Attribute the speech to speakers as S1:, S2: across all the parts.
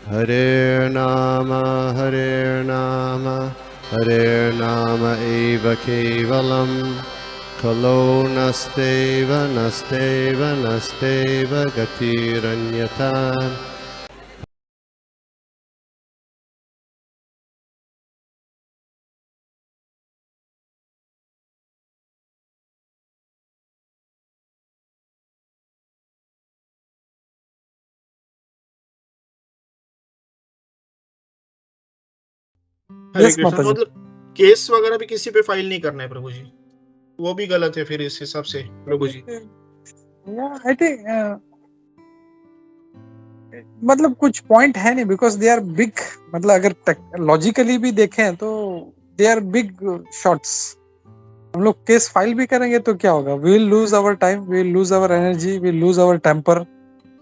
S1: Hare Nama, Hare Nama eva kevalam, Kalo nasteva, nasteva, nasteva gatiranyata.
S2: हरे
S3: yes
S2: Krishna.
S3: माता जी।
S2: मतलब case वगैरह भी किसी पे फाइल नहीं करना है प्रभु जी, वो भी गलत है फिर इस हिसाब से प्रभु जी।
S3: आई थिंक मतलब कुछ पॉइंट है नहीं, बिकॉज दे आर बिग। मतलब अगर लॉजिकली भी देखें तो दे आर बिग शॉट्स। हम लोग केस फाइल भी करेंगे तो क्या होगा? We will lose our time, we will lose our energy, we will lose our temper,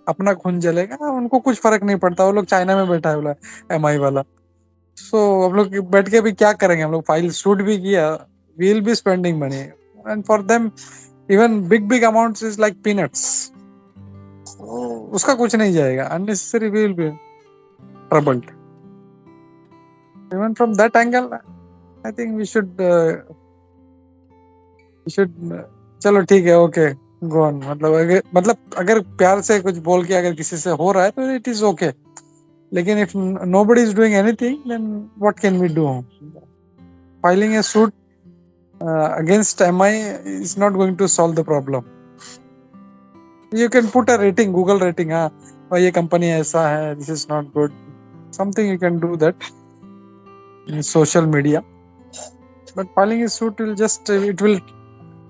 S3: अपना खून जलेगा। उनको कुछ फर्क नहीं पड़ता, वो लोग चाइना में बैठा है बोला MI वाला। सो हम लोग बैठ के भी क्या करेंगे? हम लोग फाइल शूट भी किया, we will be spending money, and for them even big amounts is like peanuts. उसका कुछ नहीं जाएगा, unnecessary we will be troubled. Even from that angle I think we should चलो ठीक है, ओके, गो ऑन। मतलब अगर प्यार से कुछ बोल के अगर किसी से हो रहा है तो इट इज ओके, लेकिन if nobody is doing anything then what can we do? Filing a suit against MI is not going to solve the problem. You can put a rating, Google rating, हाँ, और ये company ऐसा है, this is not good, something you can do that in social media. But filing a suit will just it will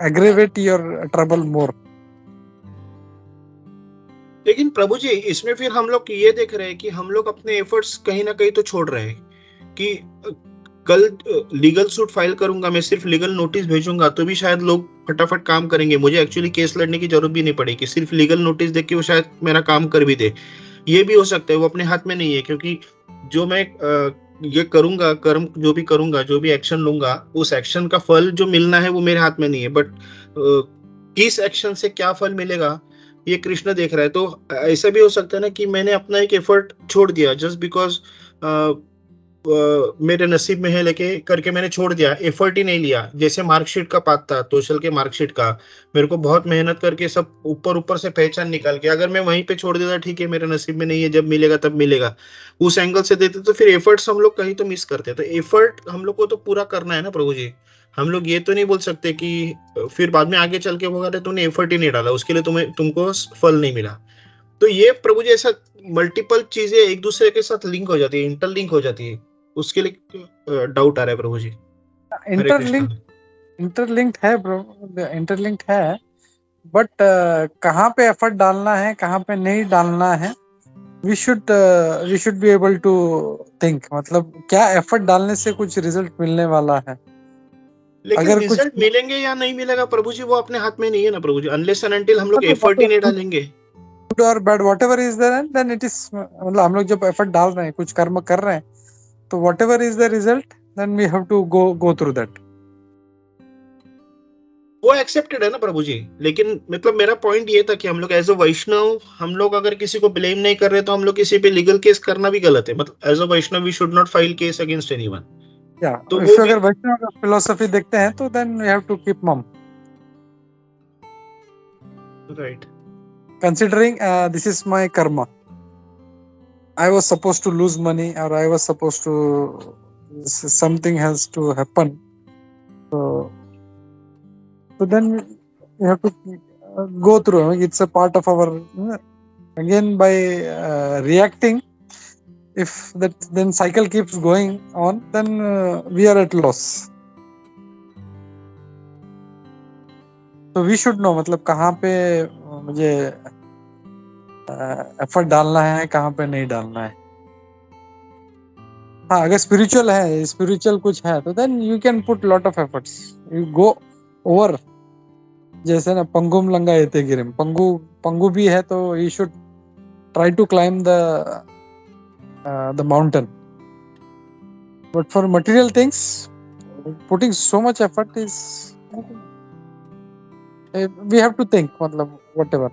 S3: aggravate your trouble more.
S2: लेकिन प्रभु जी इसमें फिर हम लोग ये देख रहे हैं कि हम लोग अपने एफर्ट्स कहीं ना कहीं तो छोड़ रहे हैं कि कल लीगल सूट फाइल करूंगा, मैं सिर्फ लीगल नोटिस भेजूंगा तो भी शायद लोग फटाफट काम करेंगे, मुझे एक्चुअली केस लड़ने की जरूरत भी नहीं पड़ेगी, सिर्फ लीगल नोटिस देख के वो शायद मेरा काम कर भी दे। ये भी हो सकता है, वो अपने हाथ में नहीं है, क्योंकि जो मैं ये करूंगा, कर्म जो भी करूंगा, जो भी एक्शन लूंगा, उस एक्शन का फल जो मिलना है वो मेरे हाथ में नहीं है। बट किस एक्शन से क्या फल मिलेगा ये कृष्ण देख रहा है। तो ऐसा भी हो सकता है ना कि मैंने अपना एक एफर्ट छोड़ दिया जस्ट बिकॉज मेरे नसीब में है लेके करके मैंने छोड़ दिया, एफर्ट ही नहीं लिया। जैसे मार्कशीट का पात था, तोशल के मार्कशीट का, मेरे को बहुत मेहनत करके सब ऊपर ऊपर से पहचान निकाल के अगर मैं वहीं पे छोड़ देता, ठीक है मेरे नसीब में नहीं है, जब मिलेगा तब मिलेगा, उस एंगल से देते तो फिर एफर्ट्स हम लोग कहीं तो मिस करते। तो एफर्ट हम लोग को तो पूरा करना है ना प्रभु जी। हम लोग ये तो नहीं बोल सकते कि फिर बाद में आगे चल के होगा तो तूने एफर्ट ही नहीं डाला, उसके लिए तुमको फल नहीं मिला। तो ये प्रभु जी ऐसा मल्टीपल चीजें एक दूसरे के साथ लिंक हो जाती है, इंटरलिंक हो जाती है, उसके लिए डाउट आ रहा है प्रभु जी। हरे कृष्णा।
S3: इंटरलिंक्ड है ब्रो, इंटरलिंक्ड है, बट कहाँ पे एफर्ट डालना है, कहाँ पे नहीं डालना है, we should be able to think. मतलब क्या एफर्ट डालने से कुछ रिजल्ट मिलने वाला है?
S2: लेकिन
S3: अगर कुछ
S2: रिजल्ट मिलेंगे या नहीं मिलेगा प्रभु जी, वो अपने हाथ में नहीं है ना प्रभु जी, अनलेस एंड अनटिल हम लोग एफर्ट ही नहीं डालेंगे।
S3: गुड और bad whatever is there, then it is, मतलब हम लोग जब एफर्ट डाल रहे हैं, कुछ कर्म कर रहे हैं, तो whatever is the result, then we have to go through that.
S2: वो एक्सेप्टेड है ना प्रभु जी। लेकिन मतलब मेरा पॉइंट ये था कि हम लोग एज अ वैष्णव, हम लोग अगर किसी को ब्लेम नहीं कर रहे तो हम लोग किसी पे लीगल केस करना भी गलत है। मतलब as a Vaishnav we should not file case against anyone.
S3: या
S2: तो
S3: इफ
S2: वो भी
S3: अगर वैष्णव फिलोसफी देखते हैं तो then we have to keep mum,
S2: right.
S3: considering this is my karma. I was supposed to lose money, or I was supposed to, something has to happen. So then you have to go through. It's a part of our, again, by reacting. If that then cycle keeps going on, then we are at loss. So we should know, मतलब कहाँ पे मुझे effort डालना है, कहाँ पे नहीं डालना है। हाँ, अगर स्पिरिचुअल है, स्पिरिचुअल कुछ है, तो then you can put lot of efforts, you go over. जैसे ना पंगुम लंगा येते गिरिम, पंगु भी है तो you should try to climb the mountain. But for material things, putting so much effort is, we have to think, मतलब whatever.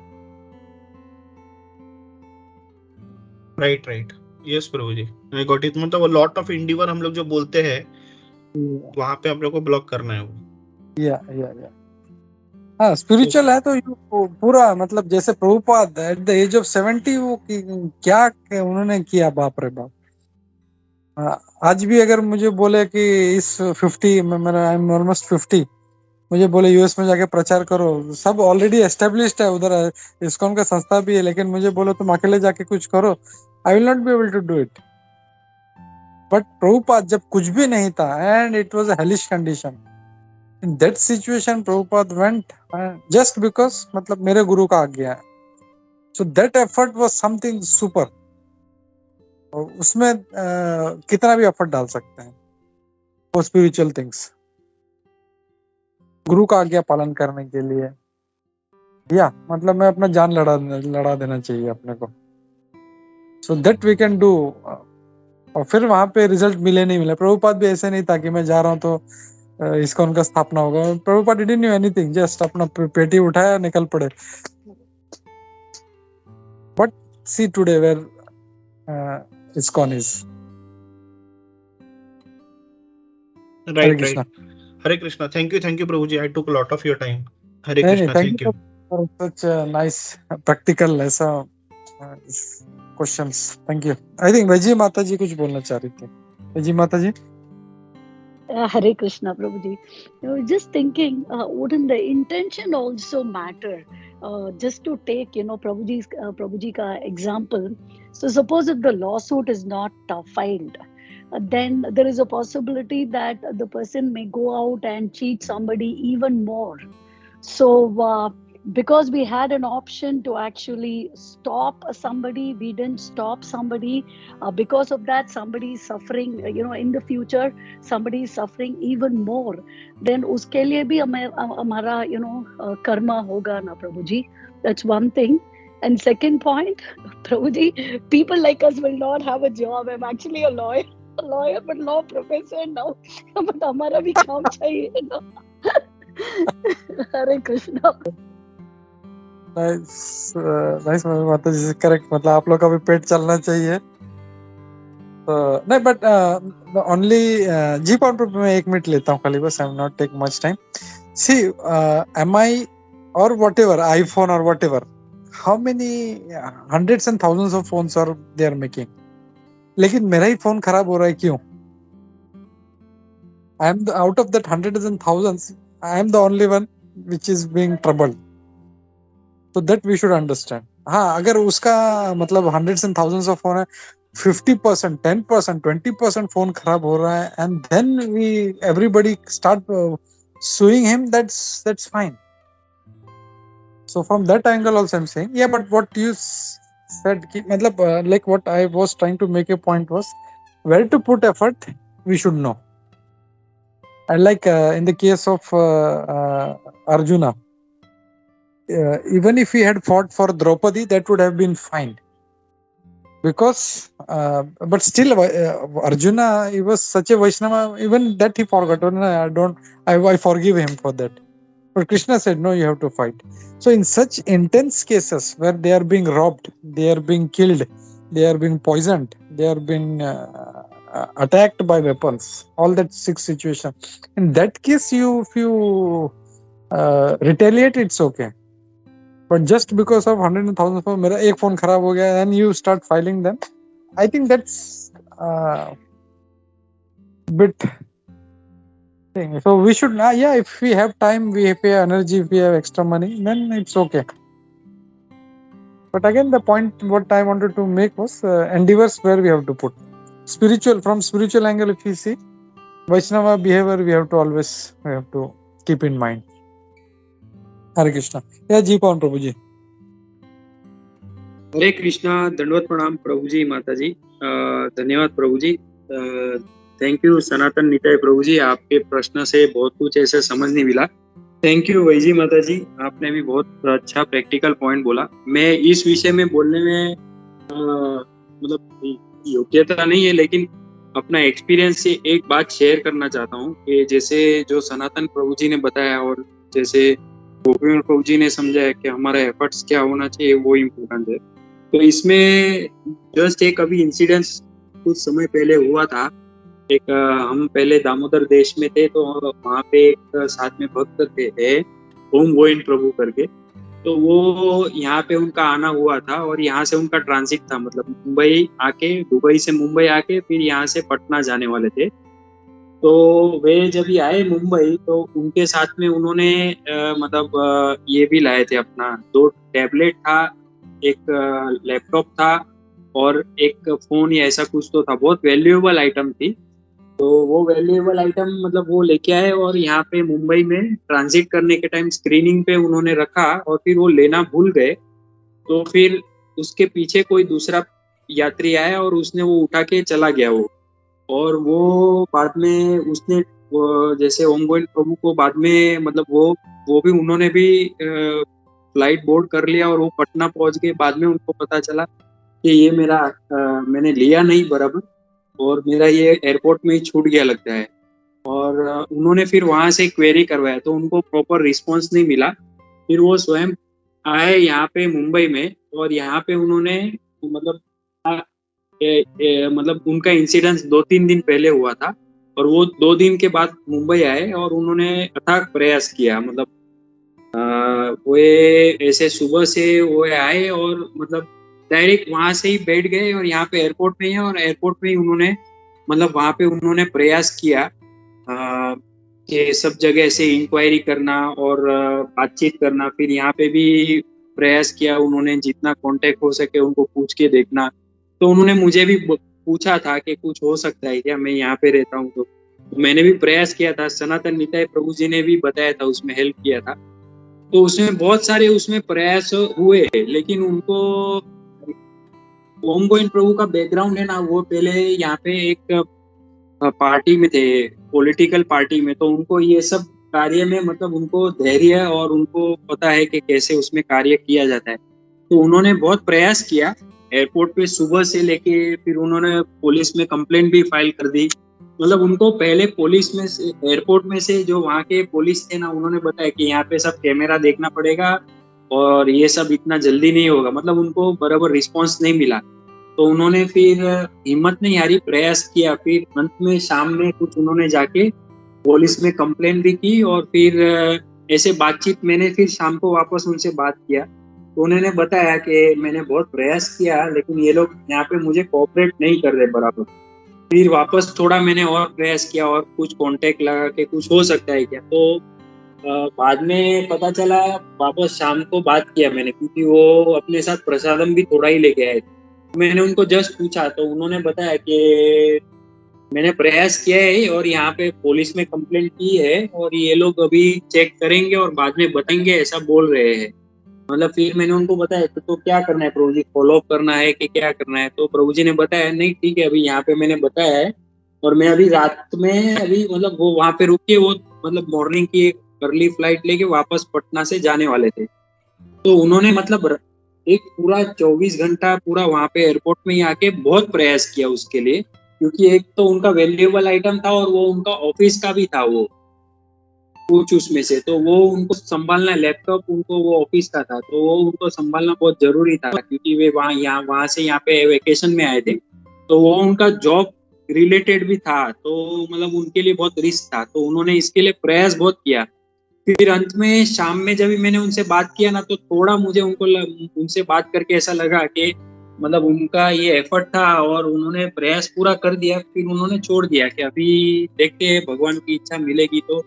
S2: Right right. Yes Prabhu ji, I got it. मतलब lot of endeavour हम लोग जो बोलते हैं वहां पे हम लोग को ब्लॉक करना है वो।
S3: या हाँ, स्पिरिचुअल है तो पूरा मतलब जैसे Prabhupada at the age of 70 वो क्या उन्होंने किया, बाप रे बाप। आज भी अगर मुझे बोले कि इस 50 में मेरा, आई एम ऑलमोस्ट 50, मुझे बोले यूएस में जाके प्रचार करो, सब ऑलरेडी एस्टेब्लिश्ड है उधर, इस्कॉन का संस्था भी है, लेकिन मुझे बोलो तुम अकेले जाके कुछ करो, I will not be able to do it. But Prabhupada जब कुछ भी नहीं था and it was a hellish condition, in that situation Prabhupada went just because मतलब मेरे गुरु का आज्ञा है। So that effort was something super. उसमें कितना भी एफर्ट डाल सकते हैं वो स्पिरिचुअल थिंग्स, गुरु का आज्ञा पालन करने के लिए। या मतलब मैं अपना जान लड़ा देना चाहिए अपने को, so that we can do. और फिर वहां पे रिजल्ट मिले नहीं मिले। प्रभुपाद भी ऐसे नहीं था कि मैं जा रहा हूँ तो इस्कॉन का स्थापना होगा। Prabhupada didn't knew anything, just अपना पेटी उठाया निकल पड़े। But see today where ISKCON is. Hare
S2: right
S3: Krishna.
S2: Right. Hare Krishna. Thank you Prabhu ji, I took lot of your time. Hare
S3: नहीं
S2: Krishna,
S3: thank
S2: thank
S3: you
S2: you.
S3: For such nice practical ऐसा questions. Thank you. I think Vaiji Mata ji कुछ बोलना चाह रही थी। Vaiji Mata ji.
S4: Hare Krishna, Prabhuji. Just thinking, wouldn't the intention also matter? Just to take, Prabhuji ka example. So suppose if the lawsuit is not filed, then there is a possibility that the person may go out and cheat somebody even more. So because we had an option to actually stop somebody, we didn't stop somebody. Because of that, somebody is suffering, in the future somebody is suffering even more. Then uske liye bhi hamara karma hoga na, Prabhuji. That's one thing. And second point, Prabhuji, people like us will not have a job. I'm actually a lawyer but law professor now. But hamara bhi kaam chahiye na. Hare Krishna.
S3: Nice माता जी, correct. मतलब आप लोग का भी पेट चलना चाहिए तो नहीं। बट ओनली जी पॉइंट में 1 मिनट लेता हूँ खाली, बस। I am not take much time. C M I और वट एवर, आईफोन और whatever, how many hundreds and thousands of phones are they are making, लेकिन मेरा ही फोन खराब हो रहा है, क्यों? I am out of that hundreds and thousands, I am the only one which is being troubled. So that we should understand. हाँ, अगर उसका मतलब hundreds and thousands of phone है, 50%, 10%, 20% फोन खराब हो रहा है, and then everybody start suing him, that's fine. So from that angle also I'm saying, yeah, but what you said, मतलब like what I was trying to make a point was, where to put effort, we should know. And like in the case of Arjuna, even if he had fought for Draupadi, that would have been fine. Because but still Arjuna, he was such a Vaishnava, even that he forgot. I forgive him for that. But Krishna said, no, you have to fight. So in such intense cases where they are being robbed, they are being killed, they are being poisoned, they are being attacked by weapons, all that sick situation, in that case, if you retaliate, it's okay. But just because of 100,000 phone, मेरा एक phone खराब हो गया, and you start filing them, I think that's bit thing. So we should, yeah, if we have time, we have energy, if we have extra money, then it's okay. But again, the point what I wanted to make was endeavors where we have to put from spiritual angle. If we see Vaishnava behavior, we have to keep in mind. Hare Krishna. Yeah, जी पवन प्रभु जी।
S5: हरे कृष्णा। दंडवत प्रणाम प्रभु जी, माता जी। धन्यवाद प्रभु जी। Thank you सनातन निताय प्रभु जी, आपके प्रश्न से बहुत कुछ ऐसे समझने मिला। थैंक यू वैजी माता जी, आपने भी बहुत अच्छा प्रैक्टिकल पॉइंट बोला। मैं इस विषय में बोलने में मतलब योग्यता नहीं है, लेकिन अपना एक्सपीरियंस से एक बात शेयर करना चाहता हूँ कि जैसे जो सनातन प्रभु जी ने बताया और जैसे गोपीनाथ प्रभु जी ने समझाया कि हमारा एफर्ट्स क्या होना चाहिए, वो इम्पोर्टेंट है। तो इसमें जस्ट एक अभी इंसिडेंट कुछ समय पहले हुआ था। एक हम पहले दामोदर देश में थे, तो वहाँ पे एक साथ में भक्त थे ओम गोविंद प्रभु करके। तो वो यहाँ पे उनका आना हुआ था और यहाँ से उनका ट्रांजिट था, मतलब मुंबई आके, दुबई से मुंबई आके फिर यहाँ से पटना जाने वाले थे। तो वे जब ये आए मुंबई, तो उनके साथ में उन्होंने ये भी लाए थे अपना 2 टैबलेट था, एक लैपटॉप था और एक फोन या ऐसा कुछ तो था, बहुत वैल्यूएबल आइटम थी। तो वो वैल्यूएबल आइटम मतलब वो लेके आए और यहाँ पे मुंबई में ट्रांजिट करने के टाइम स्क्रीनिंग पे उन्होंने रखा और फिर वो लेना भूल गए। तो फिर उसके पीछे कोई दूसरा यात्री आया और उसने वो उठा के चला गया वो। और वो बाद में उसने जैसे ओम गोविंद प्रभु को बाद में मतलब वो भी उन्होंने भी फ्लाइट बोर्ड कर लिया और वो पटना पहुंच गए। बाद में उनको पता चला कि ये मेरा मैंने लिया नहीं बराबर और मेरा ये एयरपोर्ट में ही छूट गया लगता है। और उन्होंने फिर वहां से क्वेरी करवाया तो उनको प्रॉपर रिस्पांस नहीं मिला। फिर वो स्वयं आए यहाँ पे मुंबई में और यहाँ पे उन्होंने मतलब मतलब उनका इंसिडेंस 2-3 दिन पहले हुआ था और वो 2 दिन के बाद मुंबई आए और उन्होंने अथाक प्रयास किया। मतलब वो ऐसे सुबह से वो आए और मतलब डायरेक्ट वहां से ही बैठ गए और यहाँ पे एयरपोर्ट में ही है और एयरपोर्ट में ही उन्होंने मतलब वहां पे उन्होंने प्रयास किया कि सब जगह से इंक्वायरी करना और बातचीत करना। फिर यहाँ पे भी प्रयास किया उन्होंने, जितना कांटेक्ट हो सके उनको पूछ के देखना। तो उन्होंने मुझे भी पूछा था कि कुछ हो सकता है क्या, मैं यहाँ पे रहता हूँ। तो मैंने भी प्रयास किया था, सनातन निताय प्रभु जी ने भी बताया था, उसमें हेल्प किया था। तो उसमें बहुत सारे उसमें प्रयास हुए, लेकिन उनको ओम गोविंद प्रभु का बैकग्राउंड है ना, वो पहले यहाँ पे एक पार्टी में थे, पॉलिटिकल पार्टी में। तो उनको ये सब कार्य में मतलब उनको धैर्य और उनको पता है कि कैसे उसमें कार्य किया जाता है। तो उन्होंने बहुत प्रयास किया एयरपोर्ट पे सुबह से लेके, फिर उन्होंने पुलिस में कंप्लेंट भी फाइल कर दी। मतलब उनको पहले पुलिस में से, एयरपोर्ट में से जो वहाँ के पुलिस थे ना, उन्होंने बताया कि यहाँ पे सब कैमरा देखना पड़ेगा और ये सब इतना जल्दी नहीं होगा। मतलब उनको बराबर रिस्पांस नहीं मिला। तो उन्होंने फिर हिम्मत नहीं हारी, प्रयास किया। फिर अंत में शाम में कुछ उन्होंने जाके पुलिस में कंप्लेंट भी की और फिर ऐसे बातचीत, मैंने फिर शाम को वापस उनसे बात किया तो उन्होंने बताया कि मैंने बहुत प्रयास किया लेकिन ये लोग यहाँ पे मुझे कोऑपरेट नहीं कर रहे बराबर। फिर वापस थोड़ा मैंने और प्रयास किया और कुछ कांटेक्ट लगा के कुछ हो सकता है क्या। तो बाद में पता चला, वापस शाम को बात किया मैंने, क्योंकि वो अपने साथ प्रसादम भी थोड़ा ही लेके आए थे। मैंने उनको जस्ट पूछा तो उन्होंने बताया कि मैंने प्रयास किया है और यहाँ पे पुलिस में कंप्लेंट की है और ये लोग अभी चेक करेंगे और बाद में बताएंगे, ऐसा बोल रहे हैं। मतलब फिर मैंने उनको बताया तो क्या करना है प्रभु जी, फॉलो अप करना है कि क्या करना है। तो प्रभु जी ने बताया नहीं ठीक है, अभी यहाँ पे मैंने बताया है और मैं अभी रात में अभी मतलब वो वहां पे रुके, वो मतलब मॉर्निंग की एक अर्ली फ्लाइट लेके वापस पटना से जाने वाले थे। तो उन्होंने मतलब एक पूरा 24 घंटा पूरा वहां पे एयरपोर्ट में ही आके बहुत प्रयास किया उसके लिए, क्योंकि एक तो उनका वैल्यूएबल आइटम था और वो उनका ऑफिस का भी था वो कुछ उसमें से। तो वो उनको संभालना, लैपटॉप उनको वो ऑफिस का था तो वो उनको संभालना बहुत जरूरी था, क्योंकि वे वहां से यहाँ पे वेकेशन में आए थे। तो वो उनका जॉब रिलेटेड भी था, तो मतलब उनके लिए बहुत रिस्क था। तो उन्होंने इसके लिए प्रयास बहुत किया। फिर अंत में शाम में जब मैंने उनसे बात किया ना, तो थोड़ा मुझे उनसे बात करके ऐसा लगा कि मतलब उनका ये एफर्ट था और उन्होंने प्रयास पूरा कर दिया। फिर उन्होंने छोड़ दिया कि अभी देखते हैं, भगवान की इच्छा मिलेगी तो।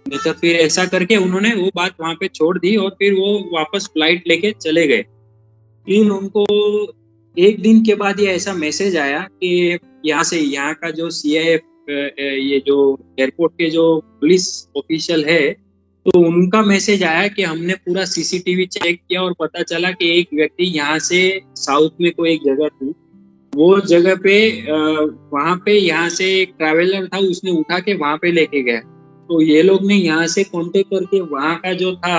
S5: नहीं तो फिर ऐसा करके उन्होंने वो बात वहां पे छोड़ दी और फिर वो वापस फ्लाइट लेके चले गए। फिर उनको एक दिन के बाद ये ऐसा मैसेज आया कि यहाँ का जो CIF, ये जो एयरपोर्ट के जो पुलिस ऑफिशियल है, तो उनका मैसेज आया कि हमने पूरा CCTV चेक किया और पता चला कि एक व्यक्ति यहाँ से साउथ में कोई एक जगह थी, वो जगह पे वहां पे यहाँ से एक ट्रैवलर था, उसने उठा के वहां पे लेके गया। तो ये लोग ने यहाँ से कांटेक्ट करके वहां का जो था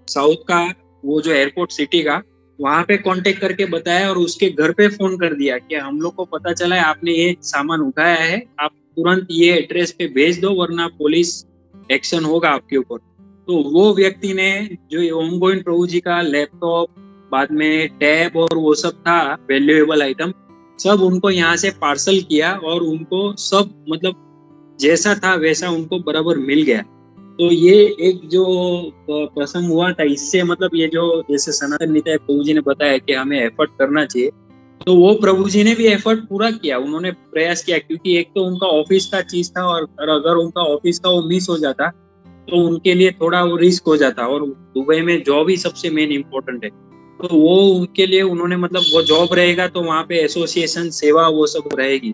S5: साउथ का वो जो एयरपोर्ट सिटी का, वहां पे कांटेक्ट करके बताया और उसके घर पे फोन कर दिया कि हम लोग को पता चला है आपने ये सामान उठाया है, आप तुरंत ये एड्रेस पे भेज दो वरना पुलिस एक्शन होगा आपके ऊपर। तो वो व्यक्ति ने जो ओम गोविंद प्रभु जी का लैपटॉप, बाद में टैब और वो सब था वैल्यूएबल आइटम, सब उनको यहाँ से पार्सल किया और उनको सब मतलब जैसा था वैसा उनको बराबर मिल गया। तो ये एक जो प्रसंग हुआ था, इससे मतलब ये जो जैसे सनातन निताय प्रभु जी ने बताया कि हमें एफर्ट करना चाहिए, तो वो प्रभु जी ने भी एफर्ट पूरा किया, उन्होंने प्रयास किया, क्योंकि एक तो उनका ऑफिस का चीज था और अगर उनका ऑफिस का वो मिस हो जाता तो उनके लिए थोड़ा वो रिस्क हो जाता, और दुबई में जॉब ही सबसे मेन इम्पोर्टेंट है। तो वो उनके लिए उन्होंने मतलब वो जॉब रहेगा तो वहाँ पे एसोसिएशन सेवा वो सब रहेगी,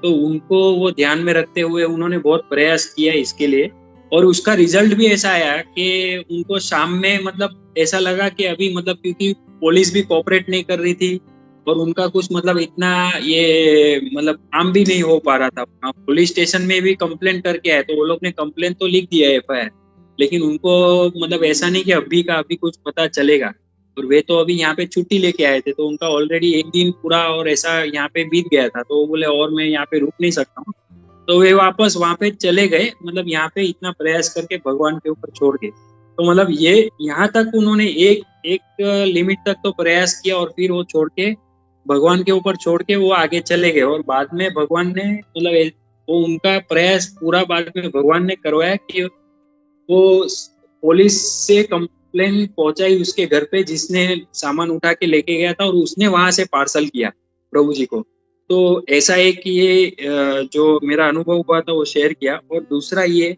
S5: तो उनको वो ध्यान में रखते हुए उन्होंने बहुत प्रयास किया इसके लिए। और उसका रिजल्ट भी ऐसा आया कि उनको शाम में मतलब ऐसा लगा कि अभी मतलब क्योंकि पुलिस भी कोऑपरेट नहीं कर रही थी और उनका कुछ मतलब इतना ये मतलब काम भी नहीं हो पा रहा था। पुलिस स्टेशन में भी कंप्लेंट करके आए तो वो लोग ने कंप्लेंट तो लिख दिया एफआईआर, लेकिन उनको मतलब ऐसा नहीं कि अभी का अभी कुछ पता चलेगा। और वे तो अभी यहाँ पे छुट्टी लेके आए थे तो उनका ऑलरेडी एक दिन पूरा और ऐसा यहाँ पे बीत गया था, तो वो बोले और मैं यहाँ पे रुक नहीं सकता हूँ, तो वे वापस वहां पे चले गए, मतलब यहाँ पे इतना प्रयास करके भगवान के ऊपर छोड़ के। तो मतलब ये यहाँ तक उन्होंने एक लिमिट तक तो प्रयास किया और फिर वो छोड़ के भगवान के ऊपर छोड़ के वो आगे चले गए। और बाद में भगवान ने मतलब वो उनका प्रयास पूरा बाद में भगवान ने करवाया कि वो पुलिस से कंप्लेन पहुंचाई उसके घर पे जिसने सामान उठा के लेके गया था, और उसने वहां से पार्सल किया प्रभु जी को। तो ऐसा एक ये जो मेरा अनुभव हुआ था वो शेयर किया। और दूसरा ये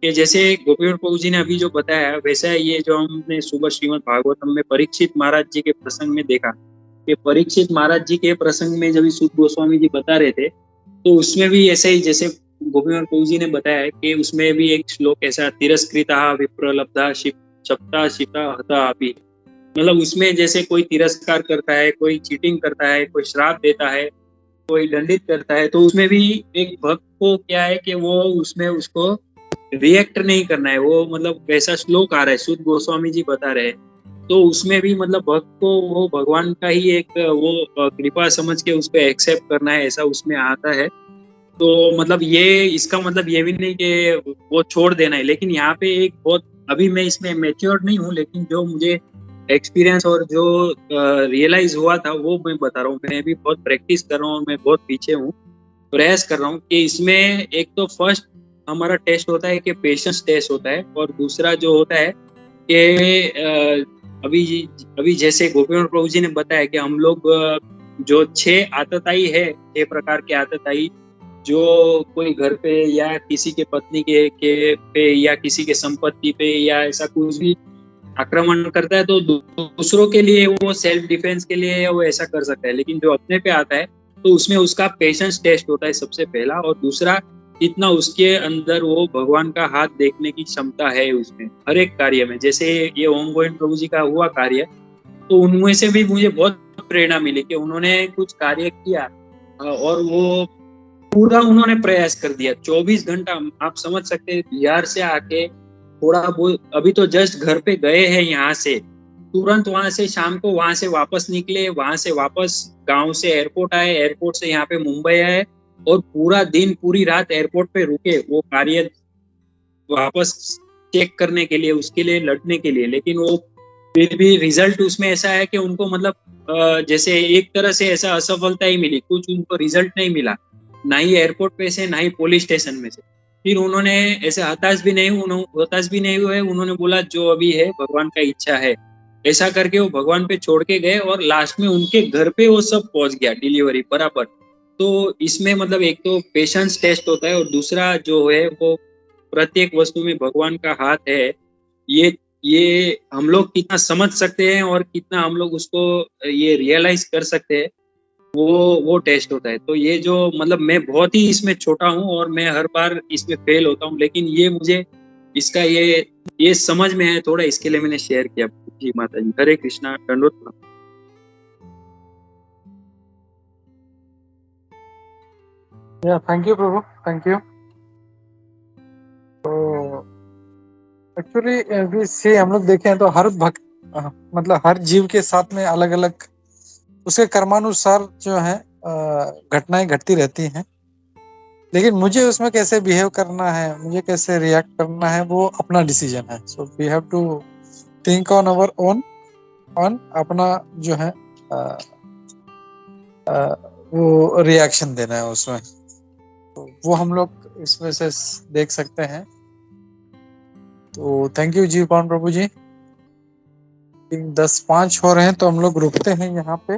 S5: कि जैसे गोपीनाथ प्रभु जी ने अभी जो बताया वैसा ये जो हमने सुबह श्रीमद् भागवतम में परीक्षित महाराज जी के प्रसंग में देखा कि परीक्षित महाराज जी के प्रसंग में जब सुत गोस्वामी जी बता रहे थे तो उसमें भी ऐसे ही जैसे गोपीनाथ प्रभु जी ने बताया कि उसमें भी एक श्लोक ऐसा तिरस्कृता विप्रलब्धा क्षप्ता शिता हता अपि, मतलब उसमें जैसे कोई तिरस्कार करता है, कोई चीटिंग करता है, कोई श्राप देता है, कोई दंडित करता है, तो उसमें भी एक भक्त को क्या है कि वो उसमें उसको रिएक्ट नहीं करना है। वो मतलब वैसा श्लोक आ रहा है, सुत गोस्वामी जी बता रहे हैं, तो उसमें भी मतलब भक्त को वो भगवान का ही एक वो कृपा समझ के उसको एक्सेप्ट करना है, ऐसा उसमें आता है। तो मतलब ये इसका मतलब ये भी नहीं कि वो छोड़ देना है, लेकिन यहाँ पे एक बहुत अभी मैं इसमें मैच्योर नहीं हूँ, लेकिन जो मुझे एक्सपीरियंस और जो रियलाइज हुआ था वो मैं बता रहा हूँ। मैं भी बहुत प्रैक्टिस कर रहा हूँ, मैं बहुत पीछे हूँ, प्रयास कर रहा हूँ कि इसमें एक तो फर्स्ट हमारा टेस्ट होता है कि पेशेंस टेस्ट होता है, और दूसरा जो होता है कि अभी जैसे गोपीनाथ प्रभु जी ने बताया कि हम लोग जो 6 आतताई है, 6 प्रकार के आतताई, जो कोई घर पे या किसी के पत्नी के पे या किसी के संपत्ति पे या ऐसा कुछ भी आक्रमण करता है तो दूसरों के लिए वो सेल्फ डिफेंस के लिए वो ऐसा कर सकता है, लेकिन जो अपने पे आता है तो उसमें उसका पेशेंस टेस्ट होता है सबसे पहला, और दूसरा इतना उसके अंदर वो भगवान का हाथ देखने की क्षमता है उसमें हर एक कार्य में। जैसे ये ओम गोविंद प्रभु जी का हुआ कार्य, तो उनमें से भी मुझे बहुत प्रेरणा मिली कि उन्होंने कुछ कार्य किया और वो पूरा उन्होंने प्रयास कर दिया 24 घंटा। आप समझ सकते हैं बिहार से आके थोड़ा बहुत अभी तो जस्ट घर पे गए हैं, यहाँ से तुरंत वहां से शाम को वहां से वापस निकले, वहां से वापस गांव से एयरपोर्ट आए, एयरपोर्ट से यहाँ पे मुंबई आए, और पूरा दिन पूरी रात एयरपोर्ट पे रुके वो कार्य वापस चेक करने के लिए, उसके लिए लड़ने के लिए। लेकिन वो फिर भी रिजल्ट उसमें ऐसा है कि उनको मतलब जैसे एक तरह से ऐसा असफलता ही मिली, कुछ उनको रिजल्ट नहीं मिला, ना ही एयरपोर्ट पे से ना ही पुलिस स्टेशन में से। फिर उन्होंने ऐसे हताश भी नहीं हुए, उन्होंने बोला जो अभी है भगवान का इच्छा है, ऐसा करके वो भगवान पे छोड़ के गए, और लास्ट में उनके घर पे वो सब पहुंच गया डिलीवरी बराबर। तो इसमें मतलब एक तो पेशेंस टेस्ट होता है, और दूसरा जो है वो प्रत्येक वस्तु में भगवान का हाथ है, ये हम लोग कितना समझ सकते हैं और कितना हम लोग उसको ये रियलाइज कर सकते हैं, वो टेस्ट होता है। तो ये जो मतलब मैं बहुत ही इसमें छोटा हूँ और मैं हर बार इसमें फेल होता हूँ, लेकिन ये मुझे इसका ये समझ में है थोड़ा, इसके लिए मैंने शेयर किया। जी माता जी, हरे कृष्णा, दंडवत प्रणाम।
S3: Thank you Prabhu, thank you. तो एक्चुअली अभी से हम लोग देखें तो हर भक्त मतलब हर जीव के साथ में अलग अलग उसके कर्मानुसार जो है घटनाएं घटती रहती हैं, लेकिन मुझे उसमें कैसे बिहेव करना है, मुझे कैसे रिएक्ट करना है, वो अपना डिसीजन है। So we have to think on our own on अपना जो है वो रिएक्शन देना है उसमें, तो वो हम लोग इसमें से देख सकते हैं। तो थैंक यू जी पवन प्रभु जी। 10:05 हो रहे हैं तो हम लोग रुकते हैं यहाँ पे।